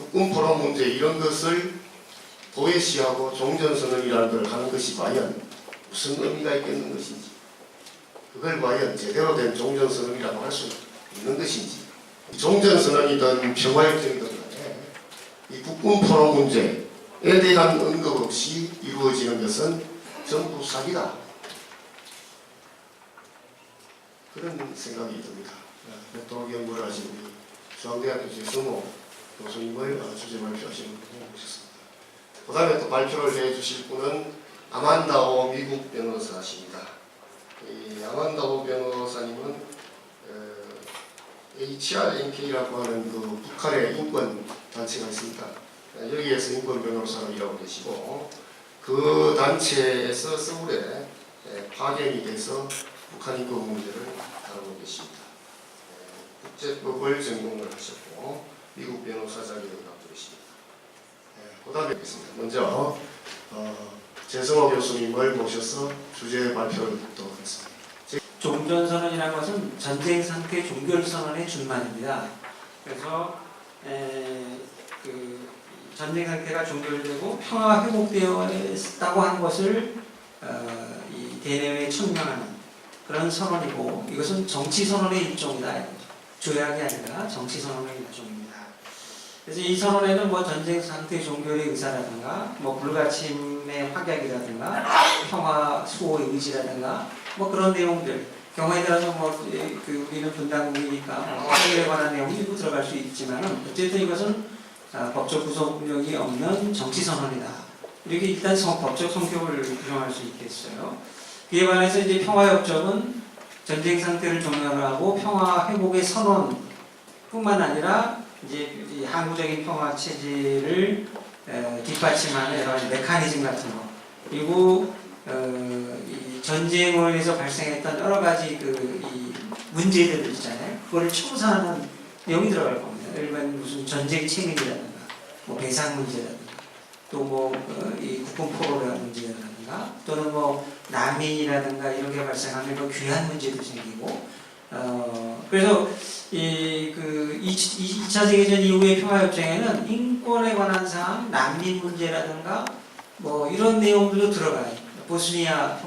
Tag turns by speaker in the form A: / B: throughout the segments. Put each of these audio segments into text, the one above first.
A: 국군 포럼 문제 이런 것을 도외시하고 종전선언이라는 걸 하는 것이 과연 무슨 의미가 있겠는 것인지, 그걸 과연 제대로 된 종전선언이라고 할 수 있는 것인지, 종전선언이든 평화협정이든 간에 이 국군 포럼 문제에 대한 언급 없이 이루어지는 것은 전부 사기다, 그런 생각이 듭니다. 백도학 연구를 하신 우리 중앙대학교 최승호 교수님을 주제 발표하시는 분을 모셨습니다. 그 다음에 또 발표를 해주실 분은 아만다오 미국 변호사십니다. 이 아만다오 변호사님은 HRNK라고 하는 그 북한의 인권 단체가 있습니다. 여기에서 인권 변호사로 일하고 계시고, 그 단체에서 서울에 파견이 돼서 북한 인권 문제를 다루고 계십니다. 국제법을 전공을 하셨고 미국 변호사 자격을 갖고 계십니다. 그 다음에 뵙겠습니다. 먼저 재성호 교수님을 모셔서 주제 발표를 듣도록 하겠습니다.
B: 종전선언이라는 것은 전쟁 상태 종결선언의 준말입니다. 그래서 그 전쟁 상태가 종결되고 평화가 회복되었다고 하는 것을 이 대내외에 청명하는 그런 선언이고, 이것은 정치선언의 일종이다. 조약이 아니라 정치선언의 일종입니다. 그래서 이 선언에는 뭐 전쟁 상태 종결의 의사라든가, 뭐 불가침의 확약이라든가, 평화 수호의 의지라든가, 뭐 그런 내용들, 경우에 따라서 우리는 분단국이니까 평화에 관한 내용이 일부 들어갈 수 있지만은, 어쨌든 이것은 법적 구속력이 없는 정치선언이다. 이렇게 일단 법적 성격을 규정할 수 있겠어요. 이에 반해서 이제 평화협정은 전쟁 상태를 종료하고 평화 회복의 선언뿐만 아니라 이제 항구적인 평화 체제를 뒷받침하는 여러 가지 메커니즘 같은 거, 그리고 이 전쟁을 해서 발생했던 여러 가지 이 문제들 있잖아요. 그거를 청산하는 내용이 들어갈 겁니다. 예를 들면 무슨 전쟁 책임이라든가, 뭐 배상 문제라든가, 또 이 국군 포로라 문제라든가, 또는 난민이라든가 이런 게 발생하면 귀환 문제도 생기고, 그래서 이 2차 세계전 이후의 평화협정에는 인권에 관한 사항, 난민 문제라든가 이런 내용들도 들어가요. 보스니아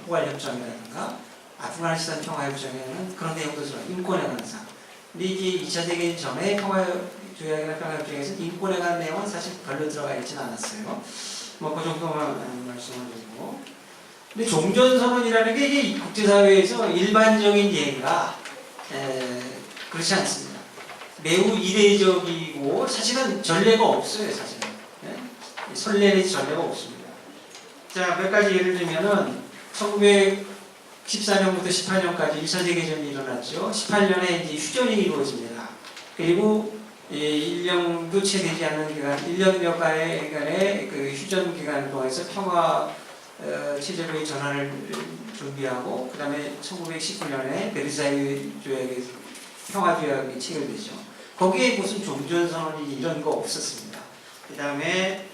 B: 포괄협정이라든가 아프가니스탄 평화협정에는 그런 내용도 들어가요. 인권에 관한 사항. 근데 이게 2차 세계전 전에 조약이나 평화협정에서 인권에 관한 내용은 사실 별로 들어가 있지는 않았어요. 그 정도만 말씀을 드리고. 근데 종전선언이라는 게 이게 국제사회에서 일반적인 예가 그렇지 않습니다. 매우 이례적이고 사실은 전례가 없어요. 사실은 선례 전례가 없습니다. 자, 몇 가지 예를 들면은 1914년부터 18년까지 1차 세계전이 일어났죠. 18년에 이제 휴전이 이루어집니다. 그리고 1년도 채 되지 않는 기간, 1년여 간의 그 휴전 기간 동안에서 평화 체제로의 전환을 준비하고, 그 다음에 1919년에 베르사유 조약의 평화조약이 체결되죠. 거기에 무슨 종전선언이 이런 거 없었습니다. 그 다음에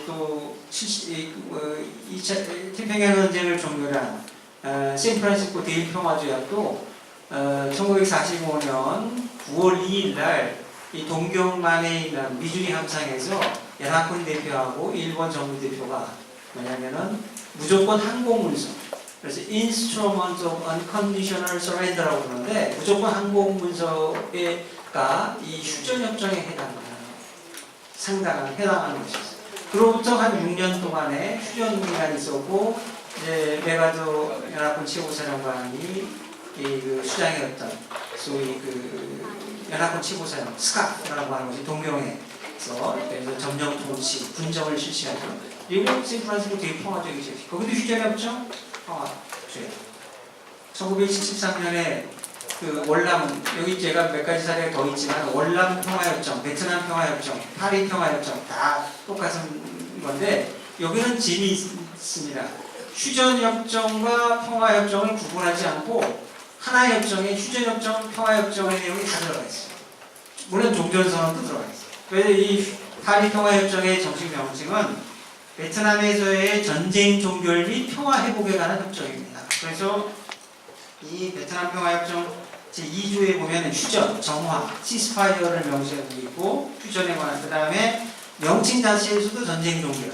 B: 또 2차 태평양 전쟁을 종결한 샌프란시스코 대일 평화조약도 1945년 9월 2일 날 이 동경만에 있는 미주리 함상에서 연합군 대표하고 일본 정부 대표가 뭐냐면은 무조건 항공문서, 그래서 Instrument of Unconditional Surrender라고 그러는데, 무조건 항공문서가 이 휴전협정에 해당하는 것이었어요. 그로부터 한 6년 동안의 휴전 기간이 있었고, 이제 메가더 연합군 최고사령관이 그 수장이었던 소위 연합군 최고사령 스카프라고 하는 것이 동경에서 점령 통치, 군정을 실시하죠. 그리고 샌프란시스코 대일 평화조약이죠. 거기도 휴전협정, 평화조약. 1973년에 그 월남, 여기 제가 몇 가지 사례가 더 있지만 월남 평화협정, 베트남 평화협정, 파리 평화협정 다 똑같은 건데, 여기는 짐이 있습니다. 휴전협정과 평화협정을 구분하지 않고 하나의 협정에 휴전협정, 평화협정의 내용이 다 들어가 있어요. 물론 종전선언도 들어가 있어요. 그래서 이 파리 평화협정의 정식 명칭은 베트남에서의 전쟁 종결 및 평화 회복에 관한 협정입니다. 그래서 이 베트남 평화협정 제2조에 보면 휴전, 정화, 시스파이어를 명시하고 있고 휴전에 관한 그 다음에 명칭 자체에서도 전쟁 종결,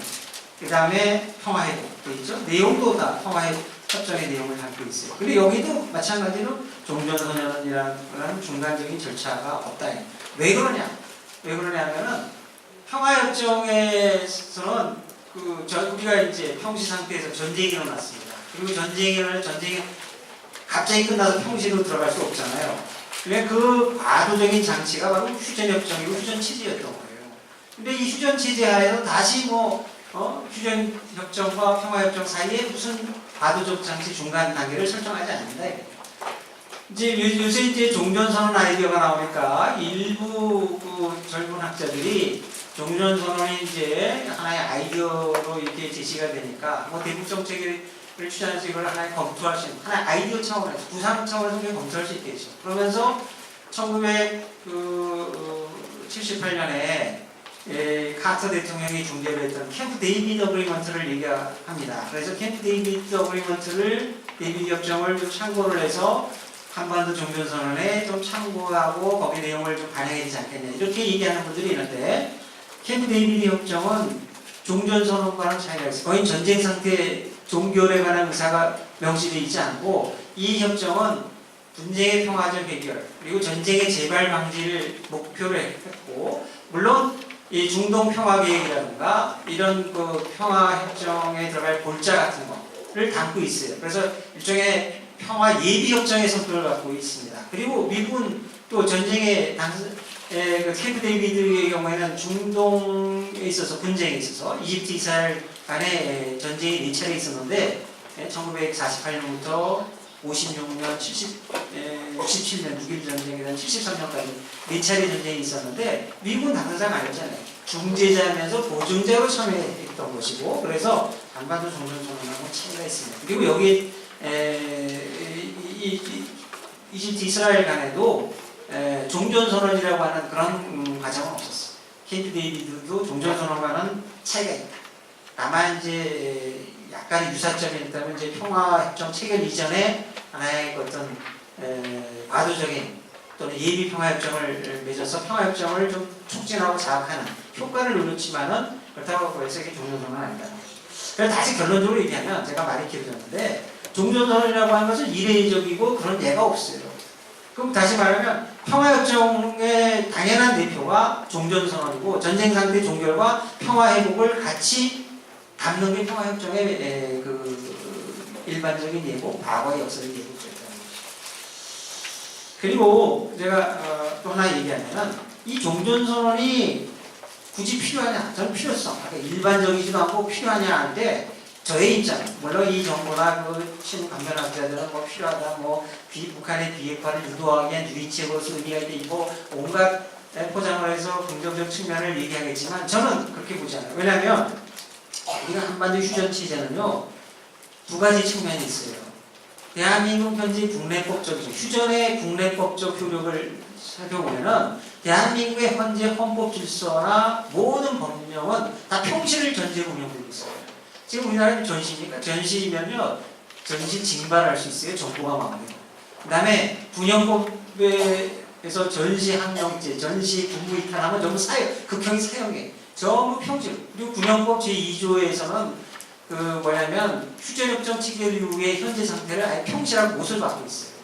B: 그 다음에 평화회복 돼 있죠. 내용도 다 평화회복 협정의 내용을 담고 있어요. 그리고 여기도 마찬가지로 종전선언이라는 중간적인 절차가 없다. 왜 그러냐? 왜 그러냐면은 평화협정에서는 우리가 이제 평시 상태에서 전쟁이 일어났습니다. 그리고 전쟁이 갑자기 끝나서 평시로 들어갈 수 없잖아요. 그러니까 그 과도적인 장치가 바로 휴전협정이고 휴전체제였던 거예요. 근데 이 휴전체제 하에서 다시 휴전협정과 평화협정 사이에 무슨 과도적 장치 중간 단계를 설정하지 않는다. 이제 요새 이제 종전선언 아이디어가 나오니까 일부 젊은 학자들이 종전선언이 이제 하나의 아이디어로 이렇게 제시가 되니까 대북 정책을 추진해서 이걸 하나의 검토할 수 있는 하나의 아이디어 차원에서 구상 차원에서 검토할 수 있겠죠. 그러면서 1978년에 카터 대통령이 중재를 했던 캠프 데이비드 어그리먼트를 얘기합니다. 그래서 캠프 데이비드 협정을 좀 참고를 해서 한반도 종전선언에 좀 참고하고 거기 내용을 좀 반영해야 되지 않겠냐 이렇게 얘기하는 분들이 있는데 캠프 데이비드 협정은 종전선언과는 차이가 있어요. 거의 전쟁 상태 종결에 관한 의사가 명시되어 있지 않고 이 협정은 분쟁의 평화적 해결 그리고 전쟁의 재발 방지를 목표로 했고 물론 이 중동 평화 계획이라든가 이런 평화 협정에 들어갈 골자 같은 거를 담고 있어요. 그래서 일종의 평화 예비 협정의 성격을 갖고 있습니다. 그리고 미국은 또 전쟁의 캠프 데이비드의 경우에는 중동에 있어서 분쟁에 있어서 이집트 이스라엘 간에 전쟁이 4차례 있었는데 1948년부터 56년, 67년 6.1 전쟁에 대한 73년까지 4차례 전쟁이 있었는데 미국은 당사자가 아니었잖아요. 중재자면서 보증자로 참여했던 것이고 그래서 한반도 종전선언하고 차이가 있습니다. 그리고 여기 이집트 이스라엘 간에도 종전선언이라고 하는 그런 과정은 없었어. 캠프 데이비드도 종전선언과는 차이가 있다. 다만 이제 약간의 유사점이 있다면 이제 평화협정 체결 이전에 하나의 어떤 과도적인 또는 예비 평화협정을 맺어서 평화협정을 좀 촉진하고 자극하는 효과를 누렸지만은 그렇다고 해서 이게 종전선언은 아니다. 그래서 다시 결론적으로 얘기하면 제가 말이 길어졌는데 종전선언이라고 하는 것은 이례적이고 그런 예가 없어요. 그럼 다시 말하면 평화협정의 당연한 대표가 종전선언이고 전쟁상태 종결과 평화회복을 같이 담는 게 평화협정의 일반적인 예고, 과거의 역사적 예고였다는 것이죠. 그리고 제가 또 하나 얘기하면은 이 종전선언이 굳이 필요하냐? 저는 필요성. 일반적이지도 않고 필요하냐 하는데 저의 입장, 물론 이 정부나 친강변학자들은 필요하다, 북한의 비핵화를 유도하기 위한 유리책으로서 의미가 있고 온갖 포장을 해서 긍정적 측면을 얘기하겠지만 저는 그렇게 보지 않아요. 왜냐하면 우리가 한반도 휴전 체제는요 2가지 측면이 있어요. 대한민국 현재 국내법적 휴전의 국내법적 효력을 살펴보면은 대한민국의 현재 헌법 질서나 모든 법령은 다 평시를 전제로 운영되고 있어요. 지금 우리나라는 전시입니까? 전시면요 전시 징발할 수 있어요. 정부가 마음대로. 그 다음에 군형법에서 전시 항명죄, 전시 군부 이탈하면 전부 극형이 사형이에요. 전부 평시로. 그리고 군형법 제2조에서는 휴전협정 체결 이후의 현재 상태를 아예 평시라고 못을 받고 있어요.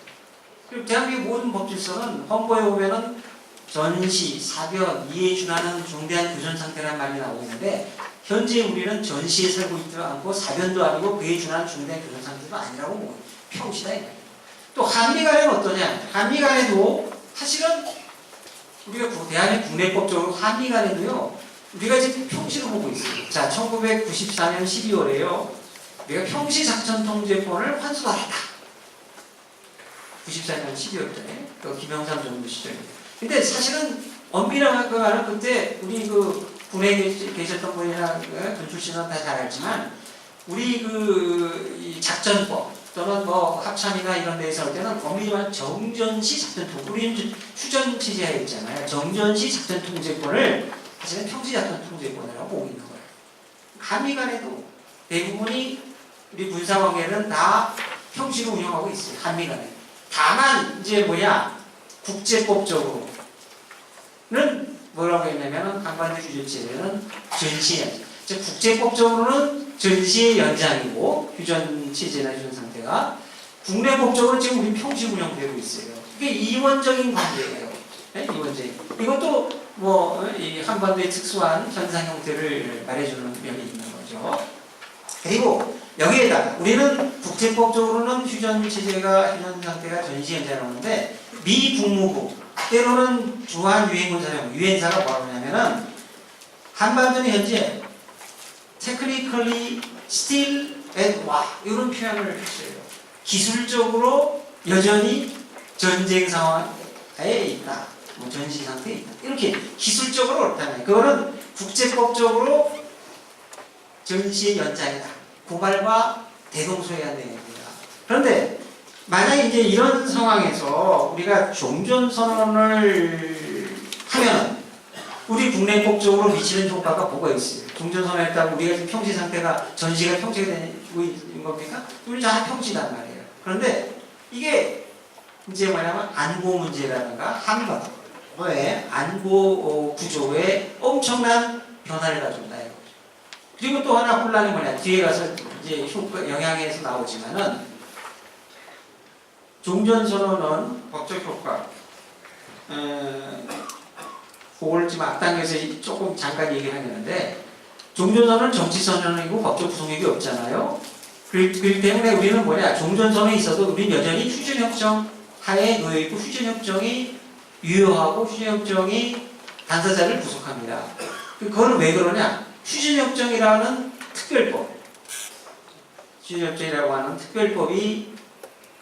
B: 그리고 대한민국 모든 법질서는 헌법에 보면은 전시, 사변, 이에 준하는 중대한 교전 상태라는 말이 나오고 있는데 현재 우리는 전시에 살고 있지도 않고 사변도 아니고 그에 준하는 중대한 교전 상태도 아니라고 뭐 평시다 이거예요. 또 한미 간에는 어떠냐? 한미 간에도 사실은 우리가 대한민국 국내법적으로 한미 간에도요 우리가 지금 평시로 보고 있어요. 자, 1994년 12월에요. 우리가 평시 작전 통제권을 환수받았다. 94년 12월 달에 김영삼 정부 시절입니다. 근데 사실은 엄밀하게 말하면 그때 우리 군에 계셨던 분이나 군 출신은 다 잘 알지만 우리 이 작전법 또는 합참이나 이런 데에서 할 때는 엄밀히 말하면 정전시 작전통 우리는 휴전 체제에 있잖아요. 정전시 작전 통제권을 사실은 평시 작전 통제권이라고 보고 있는 거예요. 한미 간에도 대부분이 우리 군사관계는 다 평시로 운영하고 있어요. 한미 간에. 다만 이제 국제법적으로는 뭐라고 했냐면은 한반도 휴전체제는 전시의 즉 국제법적으로는 전시의 연장이고 휴전 체제나 휴전 상태가 국내법적으로 지금 우리 평시 운영되고 있어요. 이게 이원적인 관계예요. 네? 이원적인. 이것도 이 한반도의 특수한 현상 형태를 말해주는 면이 있는 거죠. 그리고 여기에다가 우리는 국제법적으로는 휴전 체제가 휴전 상태가 전시 연장하는데 미 국무부 때로는 주한 유엔군사령 유엔사가 뭐라고 하냐면은 한반도는 현재 technically still at war 이런 표현을 했어요. 기술적으로 여전히 전쟁 상황에 있다. 전시 상태에 있다. 이렇게 기술적으로 그렇다면 그거는 국제법적으로 전시의 연장이다. 고발과 대동소이한 내용입니다. 그런데 만약에 이제 이런 상황에서 우리가 종전선언을 하면 우리 국내법적으로 미치는 효과가 뭐가 있어요? 종전선언을 했다고 우리가 지금 평시 상태가 전시가 평시가 되고 있는 겁니까? 우리 다 평시단 말이에요. 그런데 이게 이제 뭐냐면 안보 문제라든가 한반도의 안보 구조에 엄청난 변화를 가져온다 이거죠. 그리고 또 하나 혼란이 뭐냐? 뒤에 가서 이제 영향에서 나오지만은 종전선언은 법적 효과 그걸 지금 앞당겨서 조금 잠깐 얘기를 하겠는데 종전선언은 정치선언이고 법적 구속력이 없잖아요. 그렇기 때문에 우리는 종전선언이 있어도 우리는 여전히 휴전협정 하에 놓여있고 휴전협정이 유효하고 휴전협정이 당사자를 구속합니다. 그거는 왜 그러냐? 휴전협정이라는 특별법 휴전협정이라고 하는 특별법이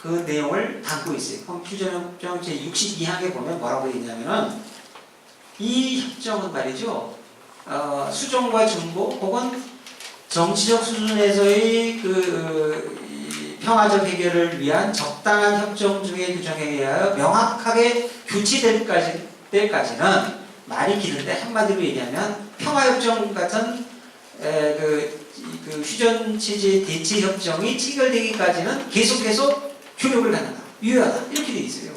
B: 그 내용을 담고 있어요. 그럼 휴전협정 제62항에 보면 뭐라고 있냐면은 이 협정은 말이죠. 수종과 중보 혹은 정치적 수준에서의 평화적 해결을 위한 적당한 협정 중의 규정에 의하여 명확하게 교체될 때까지는 말이 기는데 한마디로 얘기하면 평화협정 같은 휴전 체제 대체 협정이 체결되기까지는 계속해서 효력을 갖는다, 유효하다 이렇게 돼 있어요.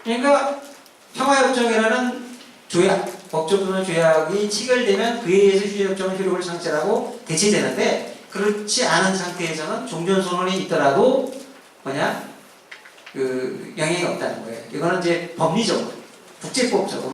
B: 그러니까 평화협정이라는 조약, 법적으로는 조약이 체결되면 그에 의해서 휴전협정은 효력을 상실하고 대체되는데 그렇지 않은 상태에서는 종전선언이 있더라도 영향이 없다는 거예요. 이거는 이제 법리적으로, 국제법적으로